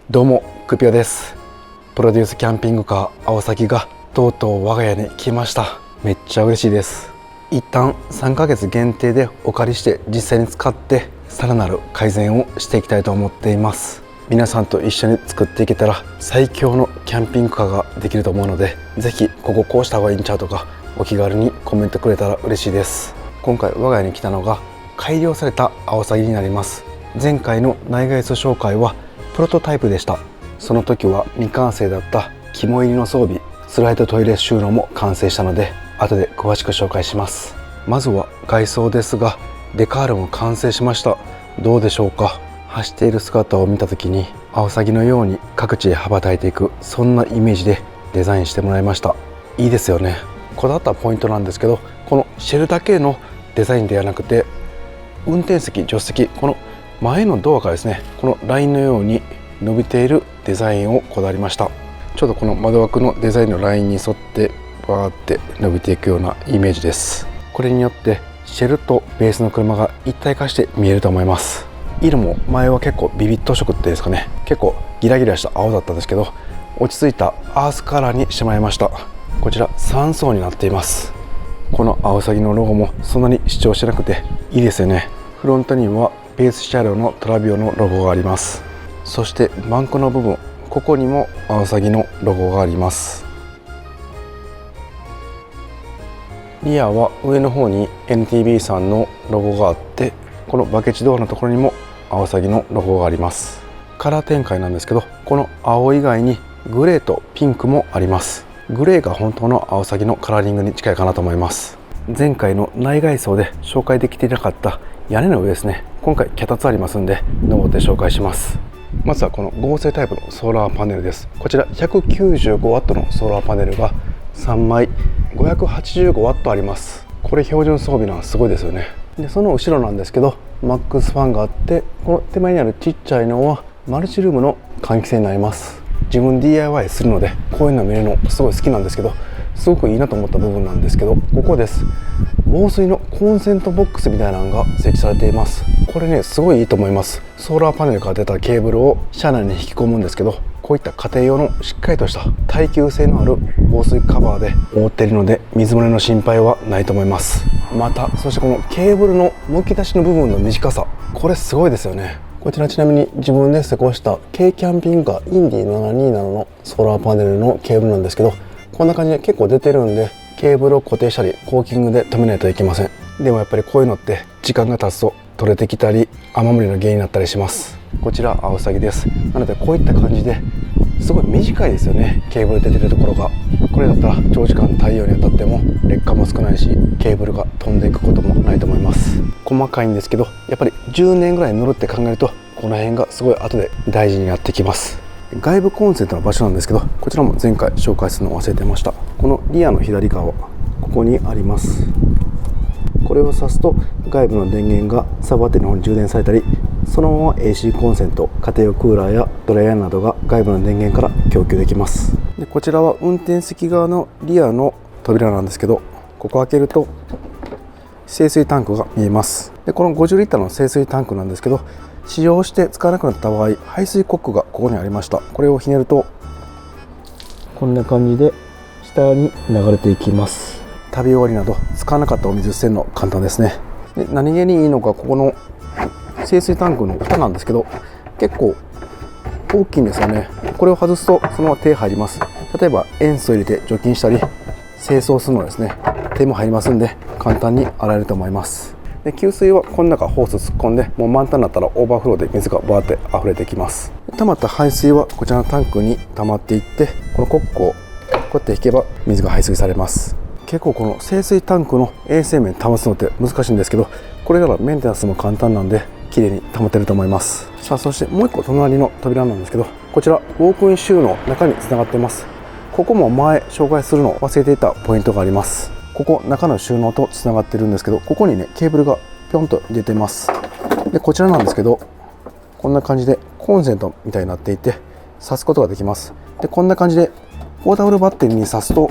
どうもクピオです。プロデュースキャンピングカーアオサギがとうとう我が家に来ました。めっちゃ嬉しいです。一旦3ヶ月限定でお借りして実際に使ってさらなる改善をしていきたいと思っています。皆さんと一緒に作っていけたら最強のキャンピングカーができると思うので、ぜひこここうした方がいいんちゃうとかお気軽にコメントくれたら嬉しいです。今回我が家に来たのが改良されたアオサギになります。前回の内外装紹介はプロトタイプでした。その時は未完成だった肝入りの装備、スライドトイレ収納も完成したので後で詳しく紹介します。まずは外装ですが、デカールも完成しました。どうでしょうか。走っている姿を見た時にアオサギのように各地へ羽ばたいていく、そんなイメージでデザインしてもらいました。いいですよね。こだわったポイントなんですけど、このシェルだけのデザインではなくて、運転席、助手席、この前のドアからですね、このラインのように伸びているデザインをこだわりました。ちょうどこの窓枠のデザインのラインに沿ってバーって伸びていくようなイメージです。これによってシェルとベースの車が一体化して見えると思います。色も前は結構ビビッド色っていうんですかね、結構ギラギラした青だったんですけど、落ち着いたアースカラーにしてまいりました。こちら3層になっています。このアオサギのロゴもそんなに主張してなくていいですよね。フロントにはベース車両のトラビオのロゴがあります。そしてバンクの部分、ここにもアオサギのロゴがあります。リアは上の方に NTB さんのロゴがあって、このバケツドアのところにもアオサギのロゴがあります。カラー展開なんですけど、この青以外にグレーとピンクもあります。グレーが本当のアオサギのカラーリングに近いかなと思います。前回の内外装で紹介できていなかった屋根の上ですね、今回脚立ありますんで登って紹介します。まずはこの合成タイプのソーラーパネルです。こちら 195W のソーラーパネルが3枚 585W あります。これ標準装備なのすごいですよね。でその後ろなんですけど、マックスファンがあって、この手前にあるちっちゃいのはマルチルームの換気扇になります。自分 DIY するのでこういうの見るのすごい好きなんですけど、すごくいいなと思った部分なんですけど、ここです。防水のコンセントボックスみたいなのが設置されています。これねすごいいいと思います。ソーラーパネルから出たケーブルを車内に引き込むんですけど、こういった家庭用のしっかりとした耐久性のある防水カバーで覆っているので水漏れの心配はないと思います。またそしてこのケーブルのむき出しの部分の短さ、これすごいですよね。こちらちなみに自分で施工した軽キャンピングカーインディ727のソーラーパネルのケーブルなんですけど、こんな感じで結構出てるんで、ケーブルを固定したりコーキングで留めないといけません。でもやっぱりこういうのって時間が経つと取れてきたり雨漏りの原因になったりします。こちらアオサギです。なのでこういった感じですごい短いですよね、ケーブル出てるところが。これだったら長時間太陽に当たっても劣化も少ないし、ケーブルが飛んでいくこともないと思います。細かいんですけど、やっぱり10年ぐらい乗るって考えるとこの辺がすごい後で大事になってきます。外部コンセントの場所なんですけど、こちらも前回紹介するのを忘れてました。このリアの左側、ここにあります。これを挿すと外部の電源がサブバッテリーの方に充電されたり、そのまま AC コンセント、家庭用クーラーやドライヤーなどが外部の電源から供給できます。でこちらは運転席側のリアの扉なんですけど、ここ開けると清水タンクが見えます。でこの50リッターの清水タンクなんですけど、使用して使わなくなった場合、排水コックがここにありました。これをひねるとこんな感じで下に流れていきます。旅終わりなど使わなかったお水捨てるの簡単ですね。で何気にいいのがここの清水タンクの蓋なんですけど、結構大きいんですよね。これを外すとそのまま手入ります。例えば塩素を入れて除菌したり清掃するのですね、手も入りますんで簡単に洗えると思います。で給水はこの中ホース突っ込んで、もう満タンになったらオーバーフローで水がバーって溢れてきます。溜まった排水はこちらのタンクに溜まっていって、このコックをこうやって引けば水が排水されます。結構この清水タンクの衛生面保つのって難しいんですけど、これならメンテナンスも簡単なんで綺麗に保てると思います。さあそしてもう一個隣の扉なんですけど、こちらウォークイン収納中につながっています。ここも前紹介するのを忘れていたポイントがあります。ここ中の収納とつながってるんですけど、ここにねケーブルがピョンと出てます。でこちらなんですけど、こんな感じでコンセントみたいになっていて挿すことができます。でこんな感じでポータブルバッテリーに挿すと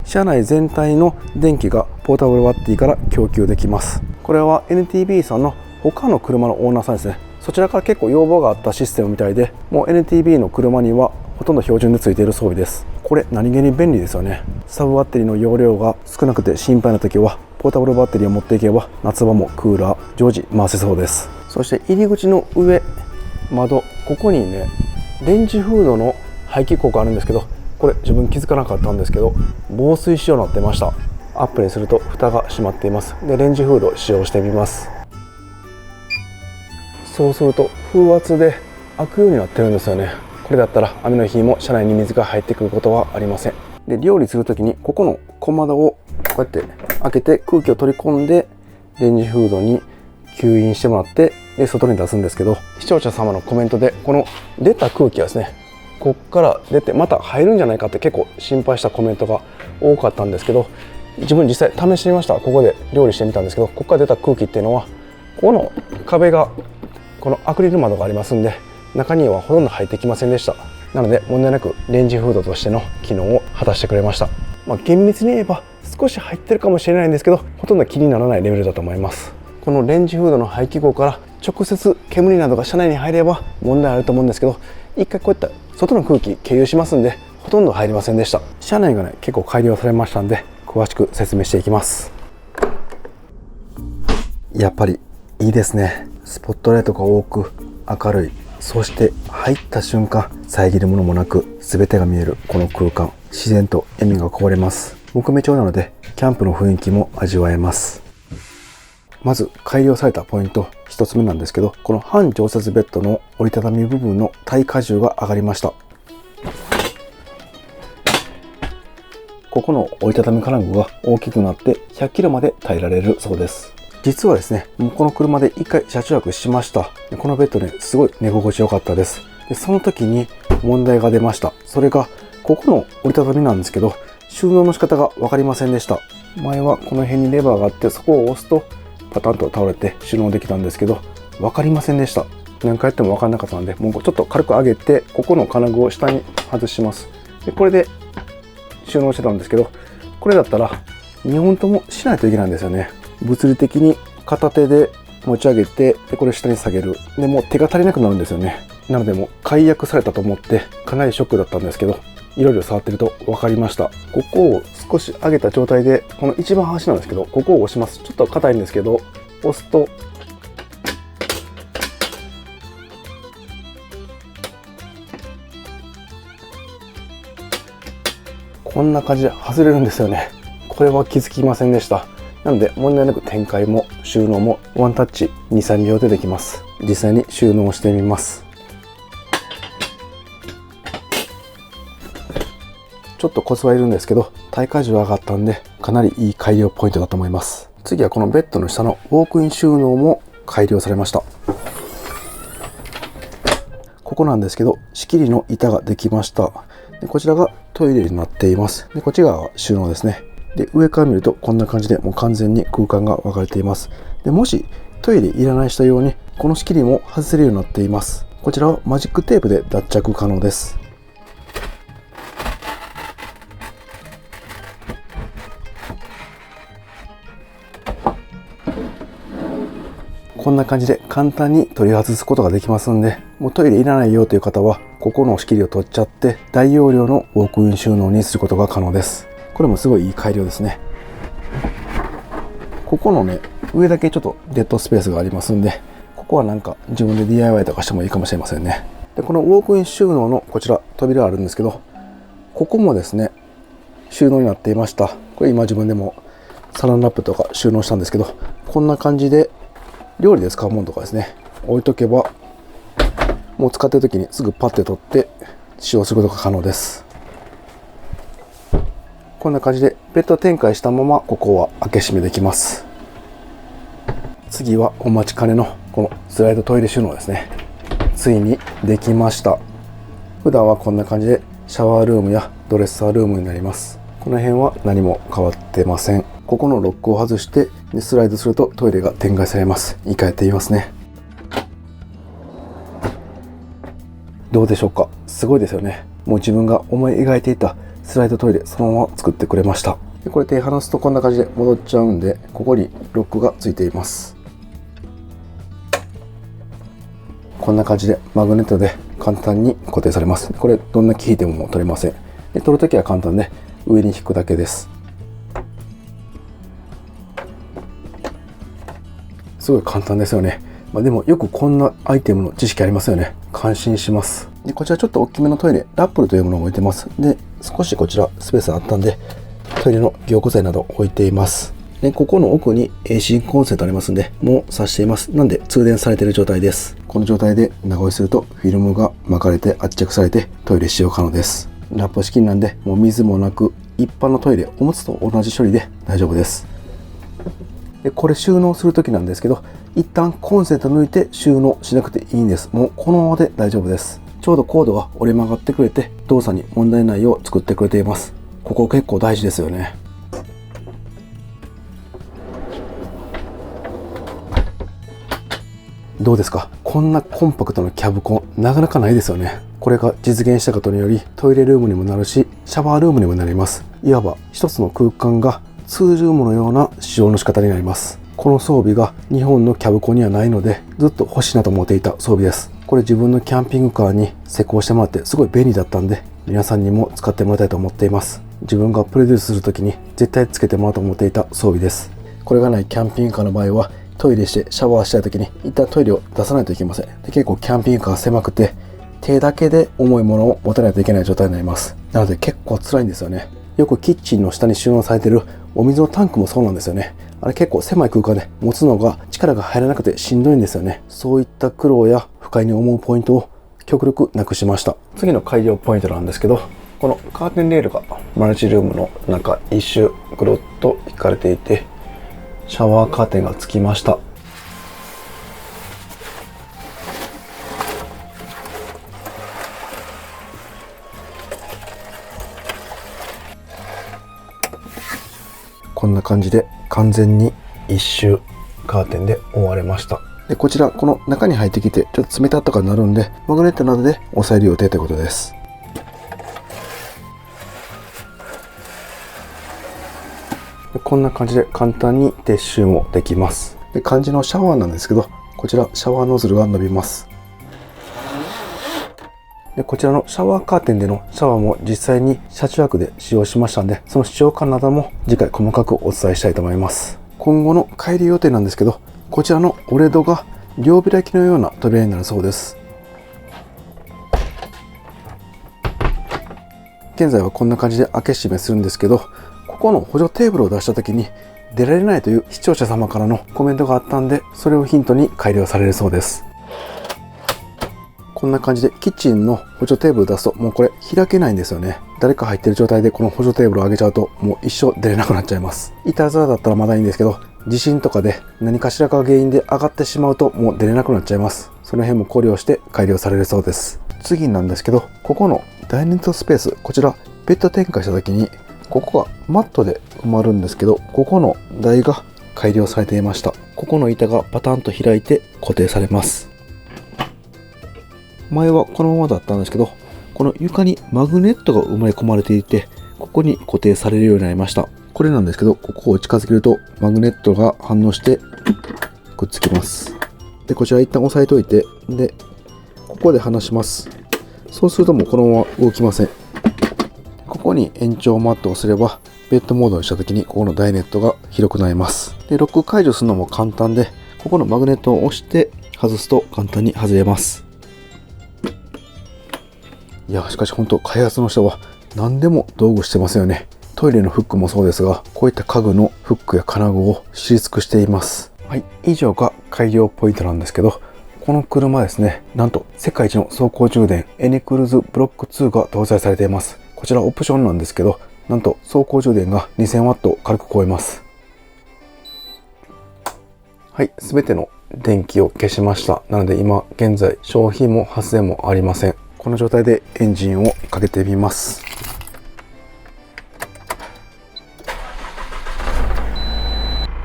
車内全体の電気がポータブルバッテリーから供給できます。これは NTB さんの他の車のオーナーさんですね、そちらから結構要望があったシステムみたいで、もう NTB の車にはほとんど標準で付いている装備です。これ何気に便利ですよね。サブバッテリーの容量が少なくて心配な時はポータブルバッテリーを持っていけば夏場もクーラー常時回せそうです。そして入り口の上窓、ここにねレンジフードの排気口があるんですけど、これ自分気づかなかったんですけど防水仕様になってました。アップにすると蓋が閉まっています。でレンジフード使用してみます。そうすると風圧で開くようになってるんですよね。これだったら雨の日も車内に水が入ってくることはありません。で料理する時にここの小窓をこうやって開けて空気を取り込んでレンジフードに吸引してもらってで外に出すんですけど、視聴者様のコメントでこの出た空気がですね、こっから出てまた入るんじゃないかって結構心配したコメントが多かったんですけど、自分実際試してみました。ここで料理してみたんですけど、ここから出た空気っていうのはこの壁がこのアクリル窓がありますんで中にはほとんど入ってきませんでした。なので問題なくレンジフードとしての機能を果たしてくれました。厳密に言えば少し入ってるかもしれないんですけど、ほとんど気にならないレベルだと思います。このレンジフードの排気口から直接煙などが車内に入れば問題あると思うんですけど、一回こういった外の空気経由しますんでほとんど入りませんでした。車内がね結構改良されましたんで詳しく説明していきます。やっぱりいいですね。スポットライトが多く明るい、そして入った瞬間遮るものもなく全てが見えるこの空間、自然と笑みがこぼれます。木目調なのでキャンプの雰囲気も味わえます。まず改良されたポイント1つ目なんですけど、この半常設ベッドの折りたたみ部分の耐荷重が上がりました。ここの折りたたみ金具が大きくなって100キロまで耐えられるそうです。実はですね、もうこの車で1回車中泊しました。このベッドね、すごい寝心地良かったです。でその時に問題が出ました。それがここの折りたたみなんですけど、収納の仕方が分かりませんでした。前はこの辺にレバーがあって、そこを押すとパタンと倒れて収納できたんですけど、分かりませんでした。何回やっても分かんなかったので、もうちょっと軽く上げてここの金具を下に外します。でこれで収納してたんですけど、これだったら2本ともしないといけないんですよね。物理的に片手で持ち上げて、でこれ下に下げる。でもう手が足りなくなるんですよね。なのでもう解約されたと思ってかなりショックだったんですけど、いろいろ触ってると分かりました。ここを少し上げた状態で、この一番端なんですけど、ここを押します。ちょっと硬いんですけど、押すとこんな感じで外れるんですよね。これは気づきませんでした。なので問題なく展開も収納もワンタッチ 2,3 秒でできます。実際に収納してみます。ちょっとコツはいるんですけど、耐荷重上がったんでかなりいい改良ポイントだと思います。次はこのベッドの下のウォークイン収納も改良されました。ここなんですけど、仕切りの板ができました。でこちらがトイレになっています。でこっち側は収納ですね。で上から見るとこんな感じでもう完全に空間が分かれています。でもしトイレいらない人用にこの仕切りも外せるようになっています。こちらはマジックテープで脱着可能です。こんな感じで簡単に取り外すことができますんで、もうトイレいらないよという方はここの仕切りを取っちゃって大容量のウォークイン収納にすることが可能です。これもすごいいい改良ですね。ここのね上だけちょっとデッドスペースがありますんで、ここはなんか自分で DIY とかしてもいいかもしれませんね。でこのウォークイン収納のこちら扉あるんですけど、ここもですね収納になっていました。これ今自分でもサランラップとか収納したんですけど、こんな感じで料理で使うものとかですね置いとけば、もう使ってる時にすぐパッて取って使用することが可能です。こんな感じでベッド展開したままここは開け閉めできます。次はお待ちかねのこのスライドトイレ収納ですね。ついにできました。普段はこんな感じでシャワールームやドレッサールームになります。この辺は何も変わってません。ここのロックを外してスライドするとトイレが展開されます。言い換えていますね。どうでしょうか。すごいですよね。もう自分が思い描いていたスライドトイレそのまま作ってくれました。でこれ手離すとこんな感じで戻っちゃうんで、ここにロックがついています。こんな感じでマグネットで簡単に固定されます。これどんなキーでも取れません。で取るときは簡単で上に引くだけです。すごい簡単ですよね。でもよくこんなアイテムの知識ありますよね。感心します。でこちらちょっと大きめのトイレ、ラップルというものを置いてます。で少しこちらスペースあったんでトイレの凝固剤など置いています。でここの奥に AC コンセントありますんで、もう挿しています。なんで通電されている状態です。この状態で長押しするとフィルムが巻かれて圧着されてトイレ使用可能です。ラップ式なんでもう水もなく、一般のトイレ、おむつと同じ処理で大丈夫です。でこれ収納するときなんですけど、一旦コンセント抜いて収納しなくていいんです。もうこのままで大丈夫です。ちょうどコードが折れ曲がってくれて動作に問題ないよう作ってくれています。ここ結構大事ですよね。どうですか？こんなコンパクトなキャブコンなかなかないですよね。これが実現したことによりトイレルームにもなるし、シャワールームにもなります。いわば一つの空間がツールームのような使用の仕方になります。この装備が日本のキャブコンにはないので、ずっと欲しいなと思っていた装備です。これ自分のキャンピングカーに施工してもらってすごい便利だったんで、皆さんにも使ってもらいたいと思っています。自分がプロデュースするときに絶対つけてもらおうと思っていた装備です。これがないキャンピングカーの場合は、トイレしてシャワーしたいときに一旦トイレを出さないといけません。で結構キャンピングカー狭くて、手だけで重いものを持たないといけない状態になります。なので結構辛いんですよね。よくキッチンの下に収納されているお水のタンクもそうなんですよね。あれ結構狭い空間で持つのが力が入らなくてしんどいんですよね。そういった苦労や不快に思うポイントを極力なくしました。次の改良ポイントなんですけど、このカーテンレールがマルチルームの中一周ぐるっと引かれていて、シャワーカーテンがつきました。こんな感じで完全に一周カーテンで覆われました。でこちらこの中に入ってきてちょっと冷たとかになるんで、マグネットなどで押さえる予定ということです。でこんな感じで簡単に撤収もできます。で漢字のシャワーなんですけど、こちらシャワーノズルが伸びます。でこちらのシャワーカーテンでのシャワーも実際に車中泊で使用しましたんで、その使用感なども次回細かくお伝えしたいと思います。今後の改良予定なんですけど、こちらの折れ戸が両開きのような扉になるそうです。現在はこんな感じで開け閉めするんですけど、ここの補助テーブルを出した時に出られないという視聴者様からのコメントがあったんで、それをヒントに改良されるそうです。こんな感じでキッチンの補助テーブル出すともうこれ開けないんですよね。誰か入ってる状態でこの補助テーブルを上げちゃうともう一生出れなくなっちゃいます。いたずらだったらまだいいんですけど、地震とかで何かしらが原因で上がってしまうともう出れなくなっちゃいます。その辺も考慮して改良されるそうです。次なんですけど、ここのダイニングスペース、こちらベッド展開した時にここがマットで埋まるんですけど、ここの台が改良されていました。ここの板がパタンと開いて固定されます。前はこのままだったんですけど、この床にマグネットが埋め込まれていて、ここに固定されるようになりました。これなんですけど、ここを近づけるとマグネットが反応してくっつきます。でこちら一旦押さえといて、でここで離します。そうするともうこのまま動きません。ここに延長マットをすれば、ベッドモードにした時にここのダイネットが広くなります。でロック解除するのも簡単で、ここのマグネットを押して外すと簡単に外れます。いやしかし本当開発の人は何でも道具してますよね。トイレのフックもそうですが、こういった家具のフックや金具を知り尽くしています。はい、以上が改良ポイントなんですけど、この車ですね、なんと世界一の走行充電エネクルズブロック2が搭載されています。こちらオプションなんですけど、なんと走行充電が 2000W を軽く超えます。はい、すべての電気を消しました。なので今現在消費も発電もありません。この状態でエンジンをかけてみます。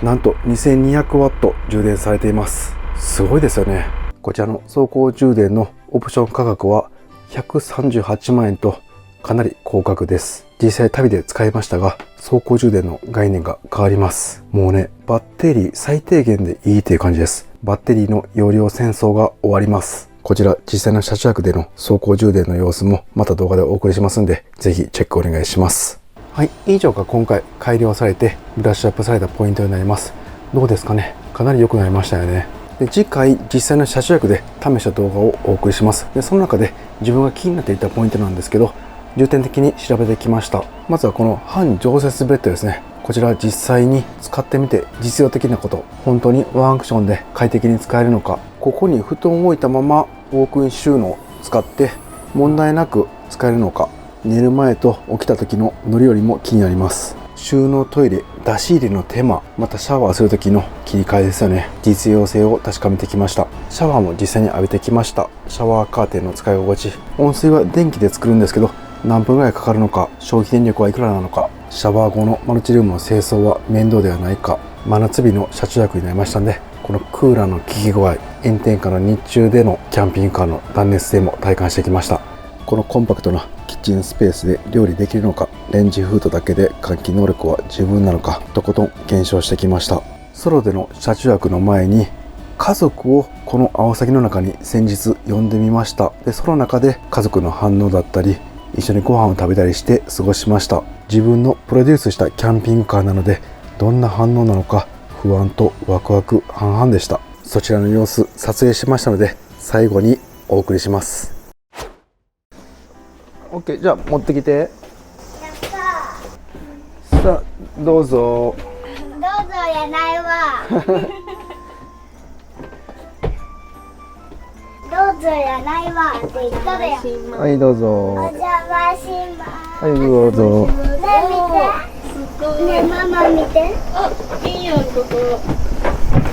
なんと 2200W 充電されています。すごいですよね。こちらの走行充電のオプション価格は138万円とかなり高額です。実際旅で使いましたが、走行充電の概念が変わります。もうね、バッテリー最低限でいいという感じです。バッテリーの容量戦争が終わります。こちら実際の車中泊での走行充電の様子もまた動画でお送りしますんで、ぜひチェックお願いします。はい、以上が今回改良されてブラッシュアップされたポイントになります。どうですかね、かなり良くなりましたよね。で、次回実際の車中泊で試した動画をお送りします。で、その中で自分が気になっていたポイントなんですけど、重点的に調べてきました。まずはこの半常設ベッドですね。こちら実際に使ってみて実用的なこと、本当にワンアクションで快適に使えるのか、ここに布団を置いたままウォークイン収納を使って問題なく使えるのか、寝る前と起きた時の乗り降りも気になります。収納トイレ、出し入れの手間、またシャワーする時の切り替えですよね。実用性を確かめてきました。シャワーも実際に浴びてきました。シャワーカーテンの使い心地、温水は電気で作るんですけど、何分ぐらいかかるのか、消費電力はいくらなのか、シャワー後のマルチルームの清掃は面倒ではないか、真夏日の車中泊になりましたんで、このクーラーの効き具合、炎天下の日中でのキャンピングカーの断熱性も体感してきました。このコンパクトなキッチンスペースで料理できるのか、レンジフードだけで換気能力は十分なのか、とことん検証してきました。ソロでの車中泊の前に家族をこのアオサギの中に先日呼んでみました。で、その中で家族の反応だったり、一緒にご飯を食べたりして過ごしました。自分のプロデュースしたキャンピングカーなので、どんな反応なのか不安とワクワク半々でした。そちらの様子撮影しましたので、最後にお送りします。 OK、 じゃあ持ってきて。やった。さあどうぞ。どうぞやないわ。どうぞやないわって言ったでよ。はい、どうぞ。お邪魔します。はい、どうぞ。ねえ見て。ねえママ見て。あ、いいやん、ここ。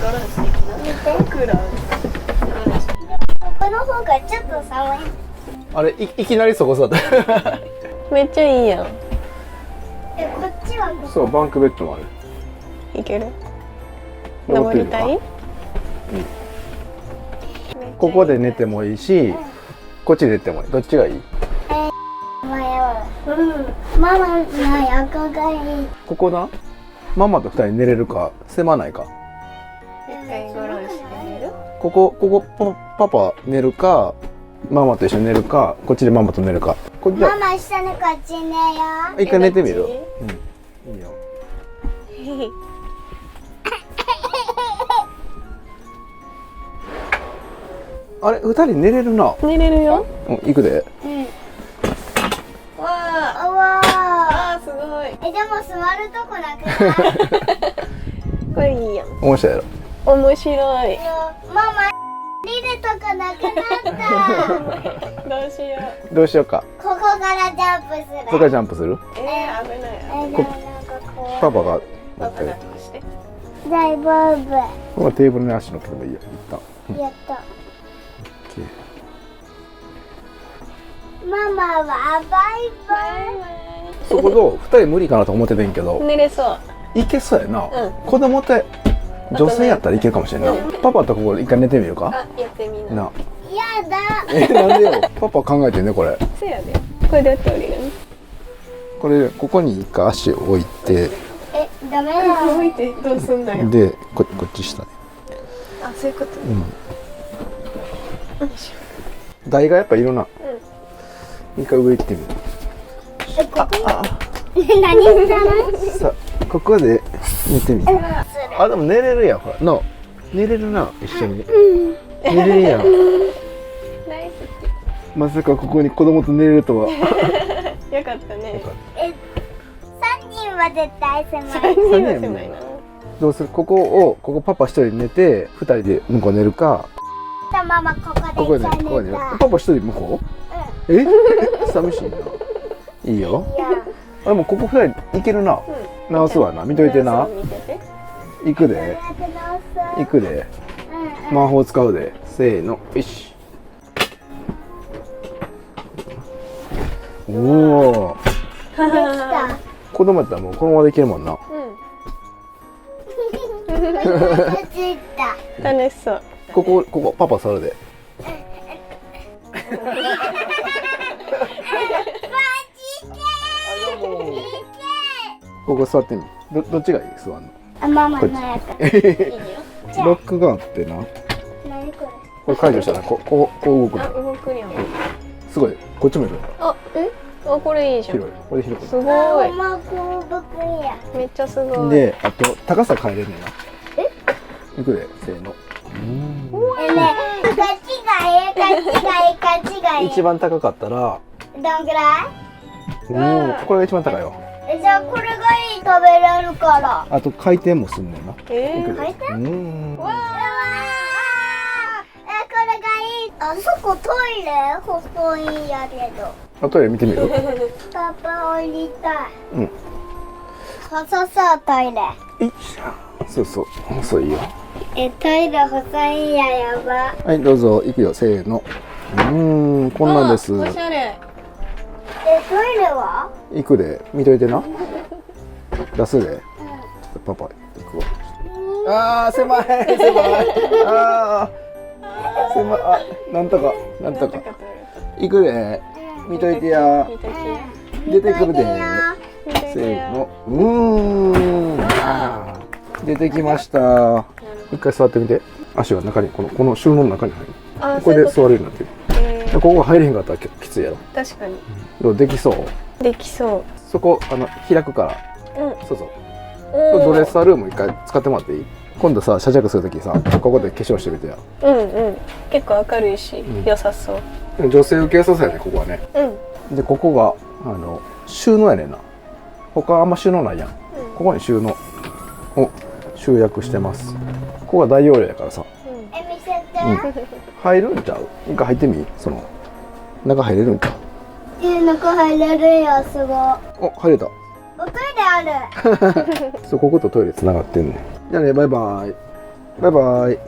ガラス的な。見て。クーラー。ここの方がちょっと寒い。あれ、いきなりそこ座った。めっちゃいいやん。こっちはここ。そう、バンクベッドもある。いける。登りたい。ここで寝てもいいし、こっちで寝てもいい。どっちがいい？ママの横がいい。ここな。ママと二人寝れるか、狭ないか。一回ゴロンして寝る。ここパパ寝るか、ママと一緒に寝るか、こっちでママと寝るか。こっちママ下にこっち寝よ。一回寝てみる？うん、いいよ。あれ、二人寝れるな。寝れるよ。うん、行くで。わあ。わあー、すごい。でも座るとこなくない？これいいやん。面白いやろ。面白い。ママリルとこなくなった。どうしよう。どうしようか。ここからジャンプする。そこからジャンプする？危ない。なんかこうパパが持パパってる。だとして。大丈夫。ここはテーブルに足乗っけてもいいよ。一旦。やった。ママはバイバイ。そこどう？二人無理かなと思っててんけど、寝れそう。いけそうやな。うん子供って女性やったらいけるかもしれんな。パパとここ一回寝てみるか？あ、やってみな。な。やだ。なんでよ。パパ考えてねこれ。せやで。これでやっておりるね。これここに一回足を置いて、ダメだ。置いてどうすんだよ。でこっち下ね。あ、そういうこと。うん。よいしょ。台がやっぱいるな。一回上行ってみる。ここ。何したの？さあここで寝てみる。あ、でも寝れるやん。ほらな。寝れるな一緒に。寝れるやん。大好まさかここに子供と寝れるとは。き。よかったね。 3人は絶対狭3い。人は狭いな。どうする？ここパパ一人寝て二人で向こう寝るか。ママこここでこで一緒ここでに寝た。パパ一人向こう？え？寂しいな。いいよ。いやあ、でもここ二人行けるな。直すわな。見といてな。見てて。行くで。行くで。魔法使うで。せーの。よし。おお。できた。子供やったらもうこのままでいけるもんな。ついた。楽しそう。ここパパ座るで。ここ座ってみ。どっちがいい？座んの。ママのやつ。ロックがあってな。何ここれ解除したらこう動くあ、の。動くやん。すごい。こっちもいる。あ、あ、これいいじゃん。広い。これで広くすごい。マこうぶくんや。めっちゃすごい。で、あと高さ変えれんねんな。いくで、せーの。ね、ガチがいい。一番高かったら、どんぐらこれが一番高いよ。い？じゃあこれがいい、食べれるから。あと回転もすんねんな。いくで。回転？うーん。これがいい。あそこトイレ細いんやけど。あトイレ見てみる？パパ降りたい。うん。細そうトイレ。そうそう。細いよ。トイレ細いんや、やば。はい、どうぞ。いくよ。せーの。こんなんです。おしゃれ。トイレは？いくで。見といてな。出すで。パパ、いくわ。あー、狭い。あー。狭い。あ、なんとか。いくで。見といてや。出てくるで。せーの。あー、出てきました。一回座ってみて。足が中に、この収納の中に入る。これで座れるようになってる。ここが入れへんかったら結構きついやろ。確かに。でもできそう。できそう。そこ開くから。そうそう。ドレッサールーム一回使ってもらっていい？今度さ、遮着するときさ、ここで化粧してみてや。結構明るいし、良さそう。女性受けやすそうやね、ここはね。で、ここが収納やねんな。他あんま収納ないやん。ここに収納を集約してます。ここが大容量やからさ。見せて。入るんちゃう？一回入ってみ？中入れるんちゃう？中入れるんや、すごい。お、入れた。おトイレある。そう、こことトイレ繋がってんねん。じゃあね、バイバイ。バイバイ。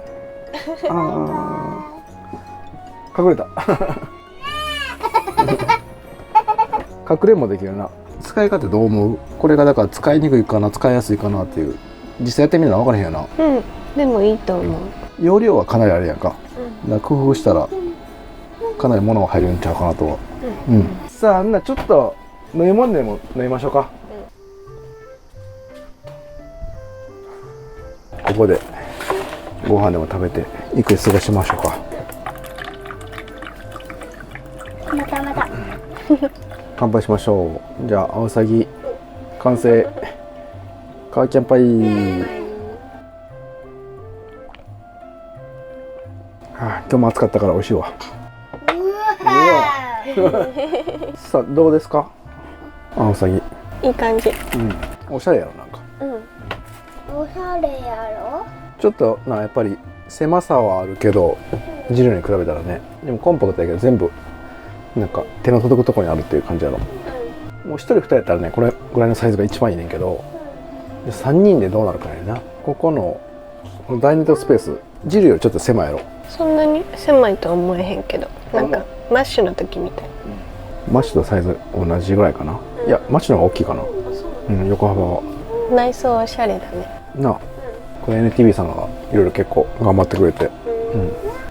隠れた。隠れもできるな。使い方どう思う？これがだから使いにくいかな、使いやすいかなっていう。実際やってみるのは分からへんよな。でもいいと思う。容量はかなりあれやんか。だから工夫したらかなり物が入るんちゃうかなとは。さあ、ちょっと飲み物でも飲みましょうか。ここでご飯でも食べてゆっくり過ごしましょうか。また。乾杯しましょう。じゃあ、アオサギ完成。カーキャンパイ。今日も暑かったから美味しいわ。さあ、どうですか？アオサギ。いい感じ。おしゃれやろ、なんか。おしゃれやろ？ちょっとやっぱり狭さはあるけど、ジルに比べたらね。でもコンパクトやけど全部なんか手の届くところにあるっていう感じやろ。もう1人2人やったらね、これぐらいのサイズが一番いいねんけど、3人でどうなるかやな。ここのダイニングスペース、ジルよりちょっと狭いやろ。そんなに狭いとは思えへんけど、なんかマッシュの時みたい。マッシュとサイズ同じぐらいかな。いや、マッシュの方が大きいかな。横幅は。内装おしゃれだね。なあ、これ NTV さんがいろいろ結構頑張ってくれて、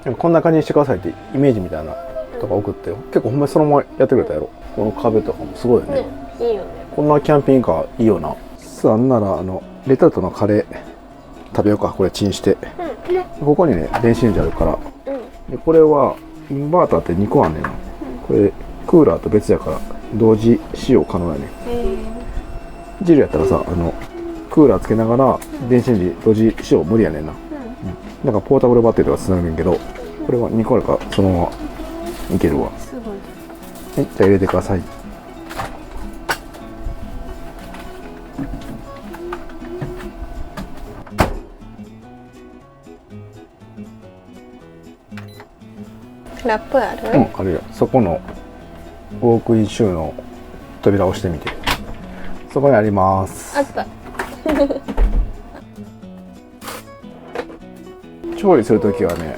でもこんな感じにしてくださいってイメージみたいなとか送ってよ。結構ほんまにそのままやってくれたやろ。この壁とかもすごいよね。いいよね。こんなキャンピングカーいいよな。さあ、ならレタルトのカレー食べようか。これチンして、ここにね電子レンジあるから、でこれはインバーターって2個あんねんな。これクーラーと別やから同時使用可能やね。ジルやったらさ、クーラーつけながら電子レンジ同時使用無理やねんな。だからポータブルバッテリーとかつなぐんけど、これは2個あるからそのままいけるわ。すごい。はい、じゃあ入れてください。ラップある？あるよ。そこのウォークイン収納扉を押してみて。そこにあります。あった。調理するときはね、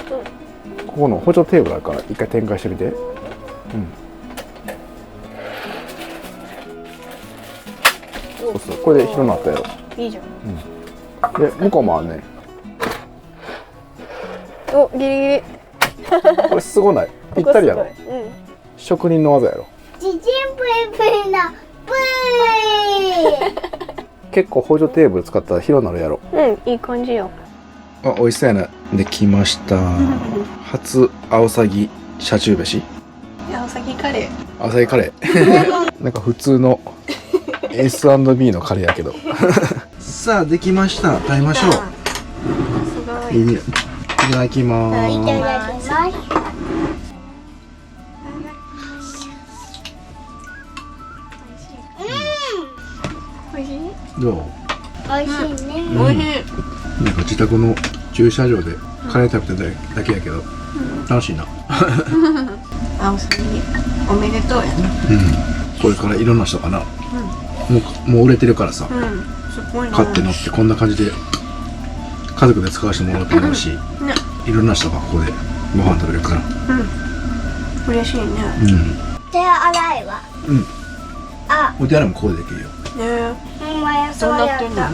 ここの補助テーブルあるから一回展開してみて。そうそう、これで広なったやろ。いいじゃん。で、向こうもあるね。お、ギリギリ。これすごない？ぴったりやろ。職人の技やろ。チチンプイプイなプイ。結構補助テーブル使ったら広なるやろ。いい感じよ。あ、美味しそうやな。できました。初アオサギ車中飯。アオサギカレー。アオサギカレー。なんか普通の S&B のカレーやけど。さあできました。食べましょう。すごい。いただきまいたーだきます。美味しい。す。どう？美味しいね。美味しい。なんか自宅の駐車場でカレー食べてるだけやけど、楽しいな。アオサギおめでとうやね。これからいろんな人かな。もう売れてるからさ、すごいな。買って乗ってこんな感じで家族で使わせてもらうと思うし、ね。いろんな人がここでご飯食べるから。嬉しいね。手洗いは。あ、お手洗いもここでできるよ。ね。ほんまや、そうやった。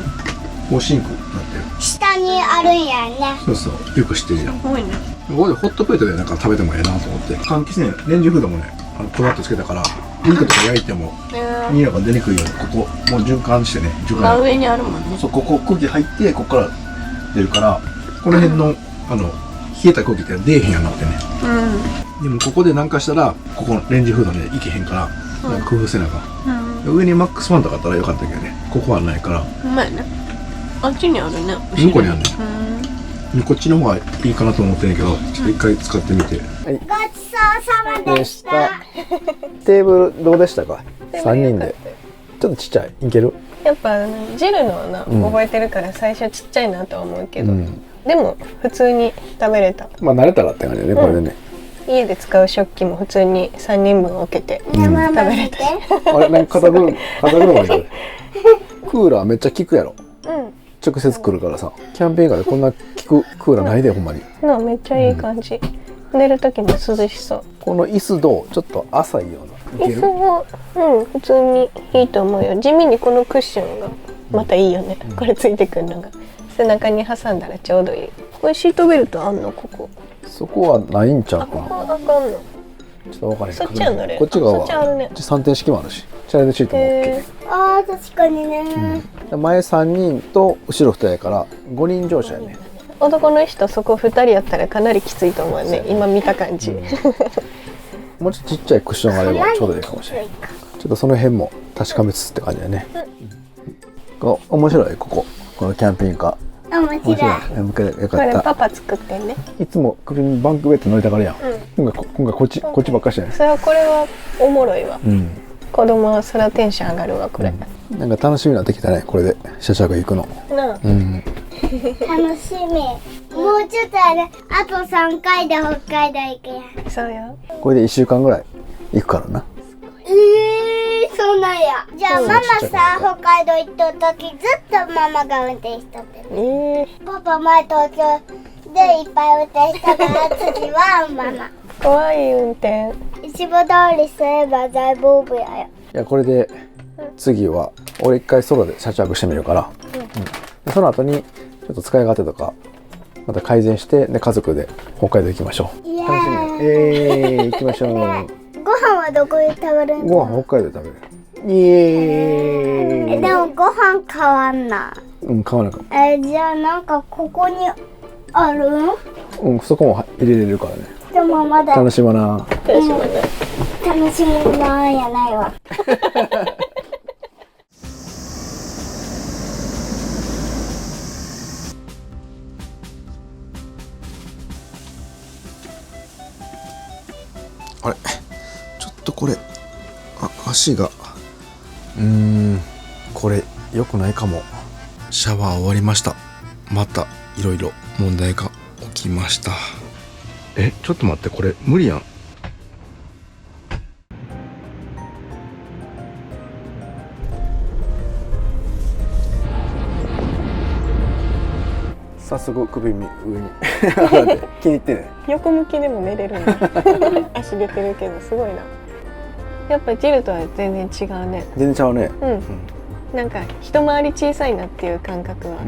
こうシンクになってる。下にあるんやね。そうそう、よく知ってるじゃん。すごいね。ここでホットプレートでなんか食べてもええなと思って。換気扇、レンジフードもね、こだわってつけたから、肉とか焼いても匂いが出にくいように、ここもう循環してね、循真環。上にあるもんね。そう、ここ空気入ってここから出るから、この辺の冷えた空気って出えへんやんなってね。でもここでなんかしたらここのレンジフードでいけへんから、なんか工夫せなあかん。上にマックスファンとかあったらよかったけどね、ここはないから。うまいね。あっちにあるね。向こうにあるね。こっちの方がいいかなと思ってんねんけど、ちょっと一回使ってみて。はい、ごちそうさまでした。テーブルどうでしたか？3人で。ちょっとちっちゃい。いける？やっぱジルのはな、覚えてるから最初ちっちゃいなとは思うけど、でも普通に食べれた。まあ慣れたらって感じだね、これでね。家で使う食器も普通に3人分置けて食べれたし。あれ、なんか肩車でクーラーめっちゃ効くやろ。直接来るからさ、キャンピングカーでこんな効くクーラーないで、ほんまに。めっちゃいい感じ。寝る時も涼しそう。この椅子どう？ちょっと浅いような。椅子も普通にいいと思うよ。地味にこのクッションがまたいいよね。これついてくるのが背中に挟んだらちょうどいい。これシートベルトあんの？ここそこはないんちゃうかな。ここあかんの？ちょっと分からへんけど。そっちは乗れる。こっち側はそっちあるね。3点式もあるし、チャイルドシートも OK。あー、確かにね。前3人と後ろ2人やから5人乗車やね。男の人そこ2人やったらかなりきついと思うね。今見た感じ。もうちょっとちっちゃいクッションがあればちょうどいいかもしれない。ちょっとその辺も確かめつつって感じだね。面白いこのキャンピングカー。面白い。よこかった。れパパ作ってんね。いつも首にバンクベッド乗りたがるやん。今回こっちばっかしじゃない。それはこれはおもろいわ。子供はそらテンション上がるわこれ。なんか楽しみになってきたね、これで車中行くの。なあ。楽しみ。もうちょっとあと3回で北海道行くやん。そうよ。これで1週間ぐらい行くからな。そうなんや。じゃあママさ、北海道行った時ずっとママが運転しとってね。パパ前東京でいっぱい運転したから次はママ。怖い運転。一部通りすればだいぶオブやよ。いや、これで次は俺一回ソロで車中泊してみるから、でその後にちょっと使い勝手とかまた改善してで家族で北海道行きましょう。イエーイ。楽しみ。行きましょう。ご飯はどこで食べるんだ。ご飯北海道で食べる。イエーイ。でもご飯変わんな買わなかっい。じゃあなんかここにあるん？た。そこも入れれるからね。でもまだ楽しみな。楽しみなんやないわ。あれ、ちょっとこれ足がこれ良くないかも。シャワー終わりました。またいろいろ問題が起きました。ちょっと待って、これ無理やん。早速首上に気に入ってね。横向きでも寝れるんだ。足出てるけどすごいな。やっぱジルとは全然違うね。全然ちゃうね。なんか一回り小さいなっていう感覚は、